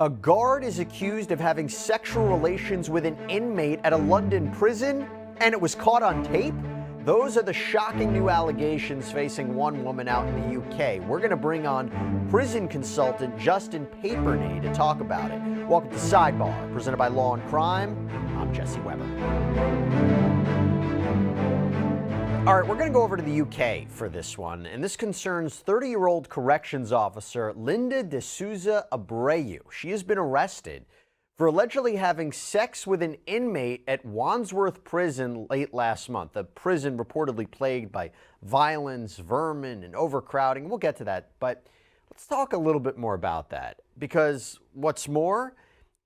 A guard is accused of having sexual relations with an inmate at a London prison, and it was caught on tape? Those are the shocking new allegations facing one woman out in the UK. We're going to bring on prison consultant Justin Paperny to talk about it. Welcome to Sidebar, presented by Law and Crime. I'm Jesse Weber. All right, we're going to go over to the UK for this one, and this concerns 30-year-old corrections officer Linda De Sousa Abreu. She has been arrested for allegedly having sex with an inmate at Wandsworth Prison late last month, a prison reportedly plagued by violence, vermin, and overcrowding. We'll get to that, but let's talk a little bit more about that, because what's more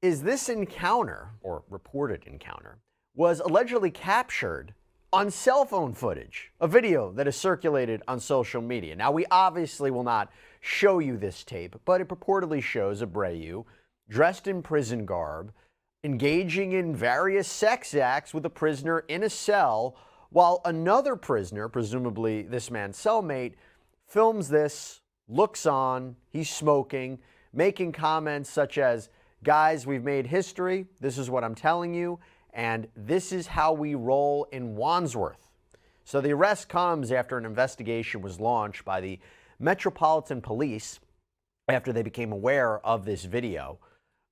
is this encounter, or reported encounter, was allegedly captured on cell phone footage, a video that is circulated on social media. Now, we obviously will not show you this tape, but it purportedly shows Abreu dressed in prison garb, engaging in various sex acts with a prisoner in a cell, while another prisoner, presumably this man's cellmate, films this, looks on, he's smoking, making comments such as, "Guys, we've made history, this is what I'm telling you, and this is how we roll in Wandsworth." So the arrest comes after an investigation was launched by the Metropolitan Police after they became aware of this video.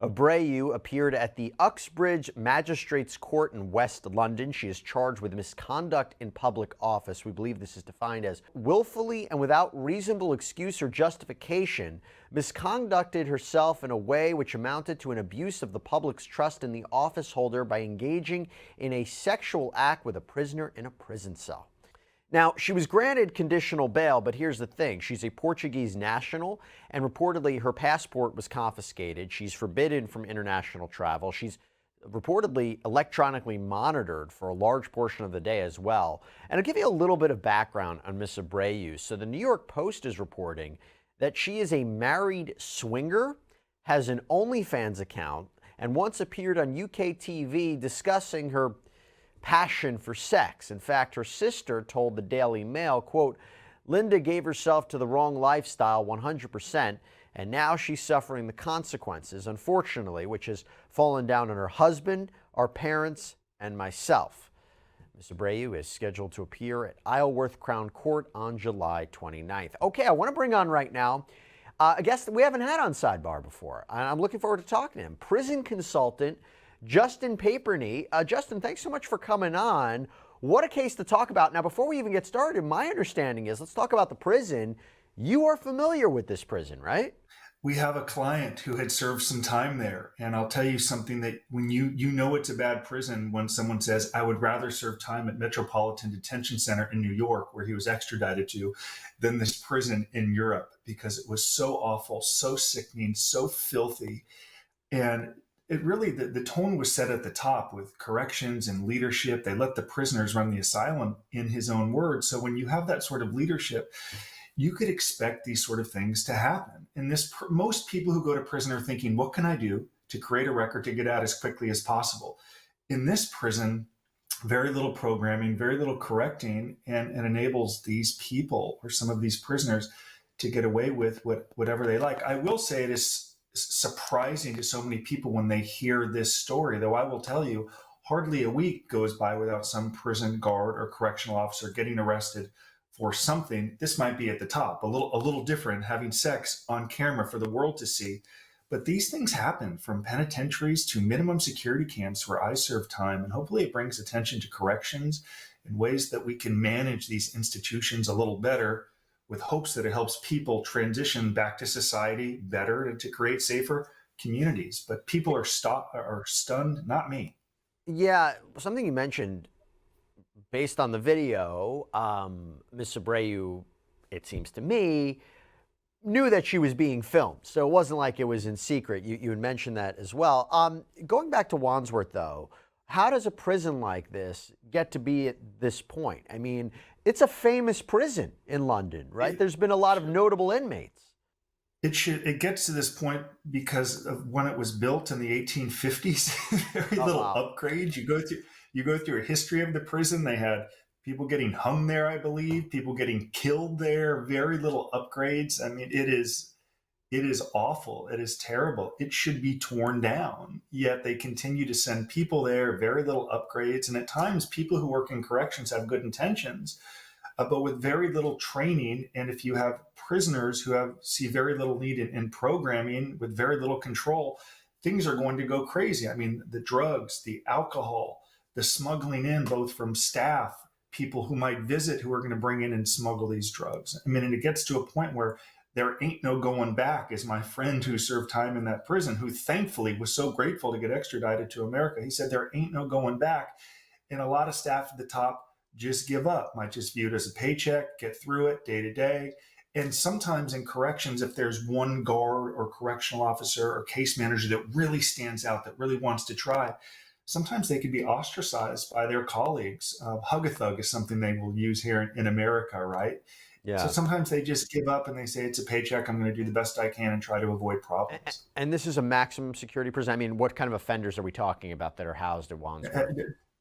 Abreu appeared at the Uxbridge Magistrates Court in West London. She is charged with misconduct in public office. We believe this is defined as willfully and without reasonable excuse or justification misconducted herself in a way which amounted to an abuse of the public's trust in the office holder by engaging in a sexual act with a prisoner in a prison cell. Now, she was granted conditional bail, but here's the thing. She's a Portuguese national, and reportedly her passport was confiscated. She's forbidden from international travel. She's reportedly electronically monitored for a large portion of the day as well. And I'll give you a little bit of background on Miss Abreu. So the New York Post is reporting that she is a married swinger, has an OnlyFans account, and once appeared on UK TV discussing her passion for sex. In fact, her sister told the Daily Mail, quote, "Linda gave herself to the wrong lifestyle 100%, and now she's suffering the consequences, unfortunately, which has fallen down on her husband, our parents, and myself." Ms. Abreu is scheduled to appear at Isleworth Crown Court on July 29th. Okay, I want to bring on right now a guest that we haven't had on Sidebar before, and I'm looking forward to talking to him. Prison consultant Justin Paperny. Justin, thanks so much for coming on. What a case to talk about. Now, before we even get started, my understanding is, let's talk about the prison. You are familiar with this prison, right? We have a client who had served some time there. And I'll tell you something, that when you know it's a bad prison when someone says, "I would rather serve time at Metropolitan Detention Center in New York, where he was extradited to, than this prison in Europe," because it was so awful, so sickening, so filthy. And it really, the tone was set at the top with corrections and leadership. They let the prisoners run the asylum, in his own words. So when you have that sort of leadership, you could expect these sort of things to happen. And most people who go to prison are thinking, what can I do to create a record to get out as quickly as possible? In this prison, very little programming, very little correcting, and enables these people, or some of these prisoners, to get away with whatever they like. I will say it is surprising to so many people when they hear this story, though I will tell you, hardly a week goes by without some prison guard or correctional officer getting arrested for something. This might be at the top, a little different, having sex on camera for the world to see. But these things happen, from penitentiaries to minimum security camps where I serve time, and hopefully it brings attention to corrections in ways that we can manage these institutions a little better, with hopes that it helps people transition back to society better and to create safer communities. But people are stunned, not me. Yeah, something you mentioned based on the video, Miss Abreu, it seems to me, knew that she was being filmed. So it wasn't like it was in secret. You had mentioned that as well. Going back to Wandsworth, though, how does a prison like this get to be at this point? I mean, it's a famous prison in London, right? There's been a lot of notable inmates. It gets to this point because of when it was built in the 1850s. Very Oh, little wow. upgrades. You go through a history of the prison. They had people getting hung there, I believe, people getting killed there. Very little upgrades. I mean, It is awful. It is terrible. It should be torn down. Yet they continue to send people there, very little upgrades. And at times, people who work in corrections have good intentions, but with very little training. And if you have prisoners who see very little need in programming with very little control, things are going to go crazy. I mean, the drugs, the alcohol, the smuggling in, both from staff, people who might visit who are going to bring in and smuggle these drugs. I mean, and it gets to a point where there ain't no going back. As my friend who served time in that prison, who thankfully was so grateful to get extradited to America, he said there ain't no going back. And a lot of staff at the top just give up, might just view it as a paycheck, get through it day to day. And sometimes in corrections, if there's one guard or correctional officer or case manager that really stands out, that really wants to try, sometimes they can be ostracized by their colleagues. Hug-a-thug is something they will use here in America, right? So Yeah. sometimes they just give up and they say, it's a paycheck. I'm going to do the best I can and try to avoid problems. And this is a maximum security prison. I mean, what kind of offenders are we talking about that are housed at Wandsworth?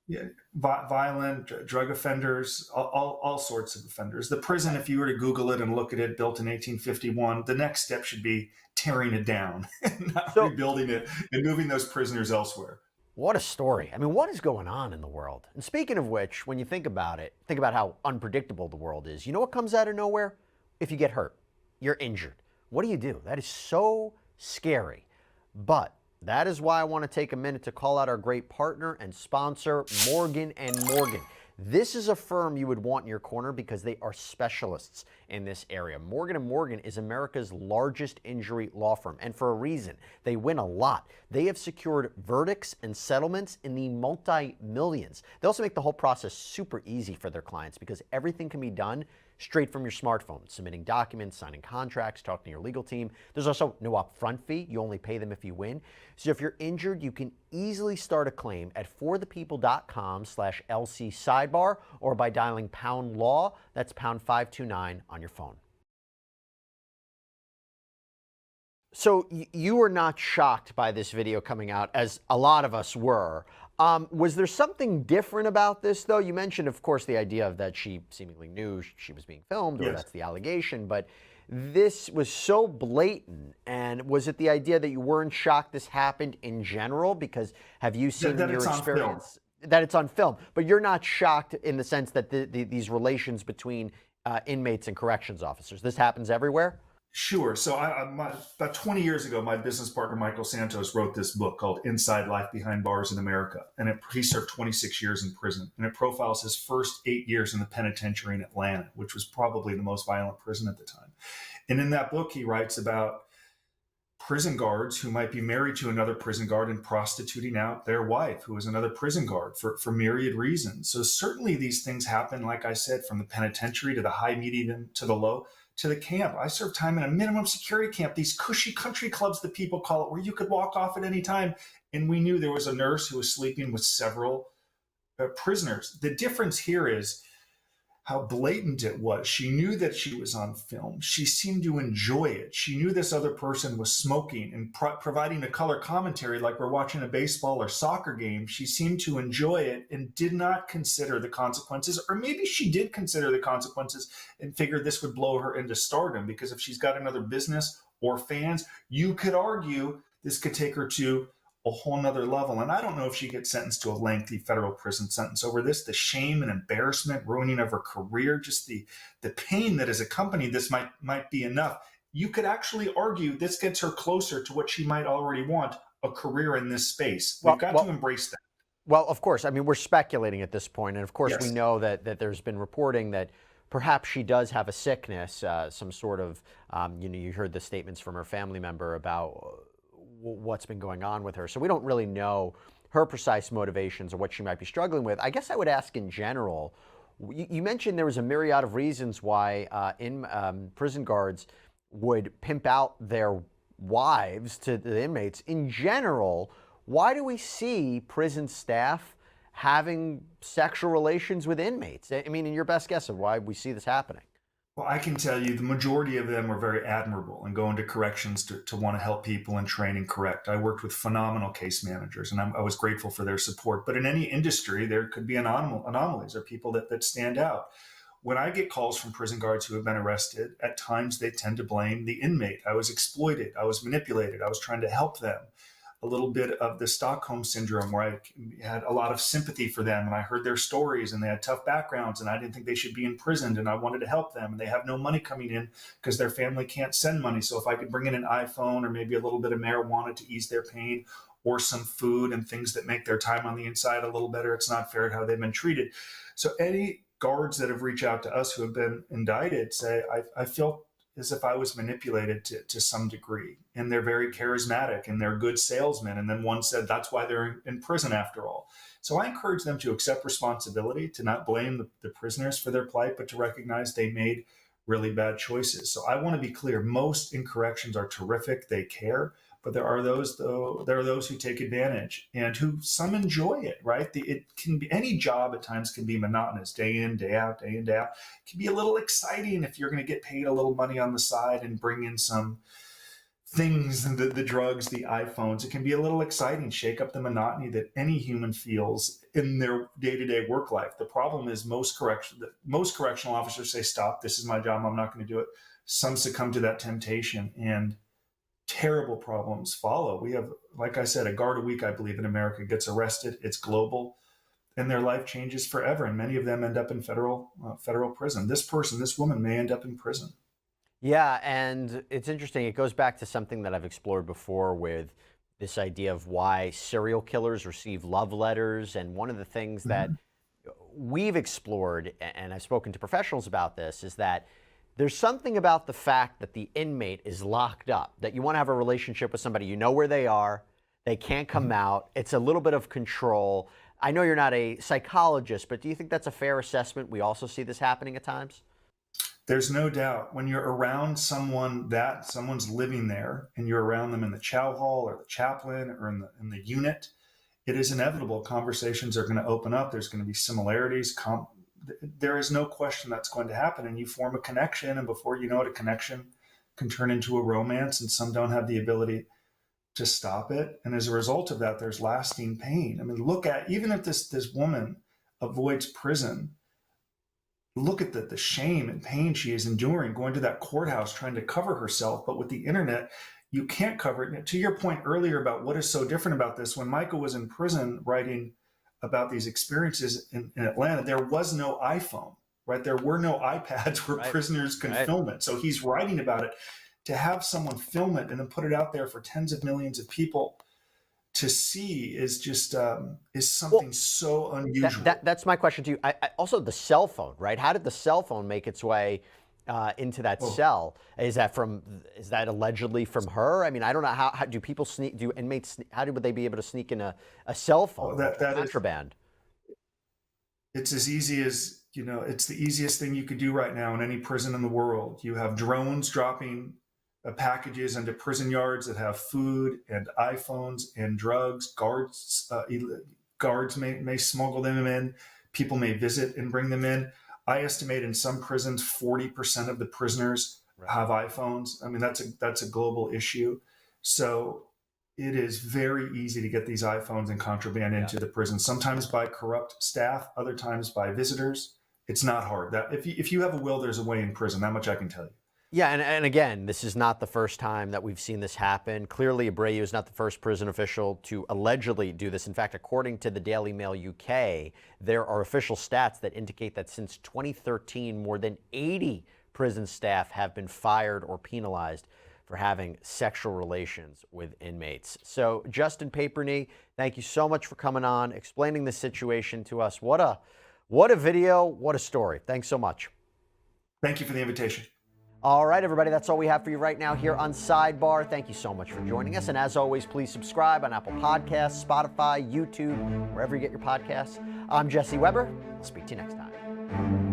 Yeah, violent, drug offenders, all sorts of offenders. The prison, if you were to Google it and look at it, built in 1851, the next step should be tearing it down, not So, rebuilding it and moving those prisoners elsewhere. what a story. I mean, what is going on in the world? And speaking of which, when you think about it, think about how unpredictable the world is. You know what comes out of nowhere? If you get hurt, you're injured. What do you do? That is so scary. But that is why I want to take a minute to call out our great partner and sponsor, Morgan & Morgan. This is a firm you would want in your corner because they are specialists in this area. Morgan & Morgan is America's largest injury law firm, and for a reason. They win a lot. They have secured verdicts and settlements in the multi-millions. They also make the whole process super easy for their clients because everything can be done straight from your smartphone, submitting documents, signing contracts, talking to your legal team. There's also no upfront fee. You only pay them if you win. So if you're injured, you can easily start a claim at forthepeople.com/LC sidebar or by dialing pound law. That's pound 529 on your phone. So you were not shocked by this video coming out, as a lot of us were. Was there something different about this, though? You mentioned, of course, the idea of that she seemingly knew she was being filmed, or Yes. that's the allegation, but this was so blatant. And was it the idea that you weren't shocked this happened in general? Because have you seen That in your it's on film. experience that it's on film? But you're not shocked in the sense that these relations between inmates and corrections officers, this happens everywhere? Sure. So about 20 years ago, my business partner, Michael Santos, wrote this book called Inside Life Behind Bars in America. And he served 26 years in prison. And it profiles his first 8 years in the penitentiary in Atlanta, which was probably the most violent prison at the time. And in that book, he writes about prison guards who might be married to another prison guard and prostituting out their wife, who is another prison guard, for myriad reasons. So certainly these things happen, like I said, from the penitentiary to the high, medium, to the low, to the camp. I served time in a minimum security camp, these cushy country clubs that people call it, where you could walk off at any time. And we knew there was a nurse who was sleeping with several prisoners. The difference here is how blatant it was. She knew that she was on film. She seemed to enjoy it. She knew this other person was smoking and providing a color commentary like we're watching a baseball or soccer game. She seemed to enjoy it and did not consider the consequences, or maybe she did consider the consequences and figured this would blow her into stardom, because if she's got another business or fans, you could argue this could take her to a whole nother level. And I don't know if she gets sentenced to a lengthy federal prison sentence over this. The shame and embarrassment, ruining of her career, just the pain that is accompanied this might be enough. You could actually argue this gets her closer to what she might already want, a career in this space. We've got to embrace that. Well, of course. I mean, we're speculating at this point, and of course we Yes. know that there's been reporting that perhaps she does have a sickness, some sort of, you heard the statements from her family member about what's been going on with her. So we don't really know her precise motivations or what she might be struggling with. I guess I would ask in general, you mentioned there was a myriad of reasons why prison guards would pimp out their wives to the inmates. In general, why do we see prison staff having sexual relations with inmates? I mean, in your best guess of why we see this happening. Well, I can tell you the majority of them are very admirable and go into corrections to want to help people and train and correct. I worked with phenomenal case managers, and I was grateful for their support. But in any industry, there could be anomalies or people that stand out. when I get calls from prison guards who have been arrested, at times they tend to blame the inmate. I was exploited. I was manipulated. I was trying to help them. A little bit of the Stockholm syndrome, where I had a lot of sympathy for them, and I heard their stories, and they had tough backgrounds, and I didn't think they should be imprisoned, and I wanted to help them, and they have no money coming in because their family can't send money. So if I could bring in an iPhone or maybe a little bit of marijuana to ease their pain, or some food and things that make their time on the inside a little better, it's not fair how they've been treated. So any guards that have reached out to us who have been indicted say, I feel as if I was manipulated to some degree. And they're very charismatic and they're good salesmen. And then one said, that's why they're in prison after all. So I encourage them to accept responsibility, to not blame the prisoners for their plight, but to recognize they made really bad choices. So I want to be clear, most in corrections are terrific, they care, but there are those who take advantage and who some enjoy it, right? It can be, any job at times can be monotonous, day in, day out, day in, day out. It can be a little exciting if you're going to get paid a little money on the side and bring in some things, the drugs, the iPhones. It can be a little exciting, shake up the monotony that any human feels in their day-to-day work life. The problem is most correctional officers say, stop, this is my job, I'm not going to do it. Some succumb to that temptation and terrible problems follow. We have, like I said, a guard a week, I believe, in America gets arrested. It's global, and their life changes forever. And many of them end up in federal prison. This woman may end up in prison. Yeah, and it's interesting. It goes back to something that I've explored before with this idea of why serial killers receive love letters. And one of the things that we've explored, and I've spoken to professionals about this, is that there's something about the fact that the inmate is locked up, that you want to have a relationship with somebody, you know where they are, they can't come out. It's a little bit of control. I know you're not a psychologist, but do you think that's a fair assessment? We also see this happening at times? There's no doubt when you're around someone's living there and you're around them in the chow hall or the chaplain or in the unit, it is inevitable. Conversations are going to open up. There's going to be similarities. There is no question that's going to happen, and you form a connection, and before you know it, a connection can turn into a romance, and some don't have the ability to stop it. And as a result of that, there's lasting pain. I mean, look at, even if this woman avoids prison, look at the shame and pain she is enduring, going to that courthouse, trying to cover herself. But with the internet, you can't cover it. And to your point earlier about what is so different about this, when Michael was in prison writing about these experiences in Atlanta, there was no iPhone, right? There were no iPads where prisoners can film it. So he's writing about it. To have someone film it and then put it out there for tens of millions of people to see is just is something so unusual. That's my question to you. Also, the cell phone, right? How did the cell phone make its way into that cell? Is that allegedly from her? I mean, I don't know how do people sneak? Do inmates? How would they be able to sneak in a cell phone? That contraband. It's as easy as, it's the easiest thing you could do right now in any prison in the world. You have drones dropping packages into prison yards that have food and iPhones and drugs. Guards may smuggle them in. People may visit and bring them in. I estimate in some prisons, 40% of the prisoners have iPhones. I mean, that's a global issue. So it is very easy to get these iPhones and contraband into the prison, sometimes by corrupt staff, other times by visitors. It's not hard. That if you have a will, there's a way in prison. That much I can tell you. Yeah, and again, this is not the first time that we've seen this happen. Clearly, Abreu is not the first prison official to allegedly do this. In fact, according to the Daily Mail UK, there are official stats that indicate that since 2013, more than 80 prison staff have been fired or penalized for having sexual relations with inmates. So, Justin Paperny, thank you so much for coming on, explaining this situation to us. What a video, what a story. Thanks so much. Thank you for the invitation. All right, everybody, that's all we have for you right now here on Sidebar. Thank you so much for joining us. And as always, please subscribe on Apple Podcasts, Spotify, YouTube, wherever you get your podcasts. I'm Jesse Weber. I'll speak to you next time.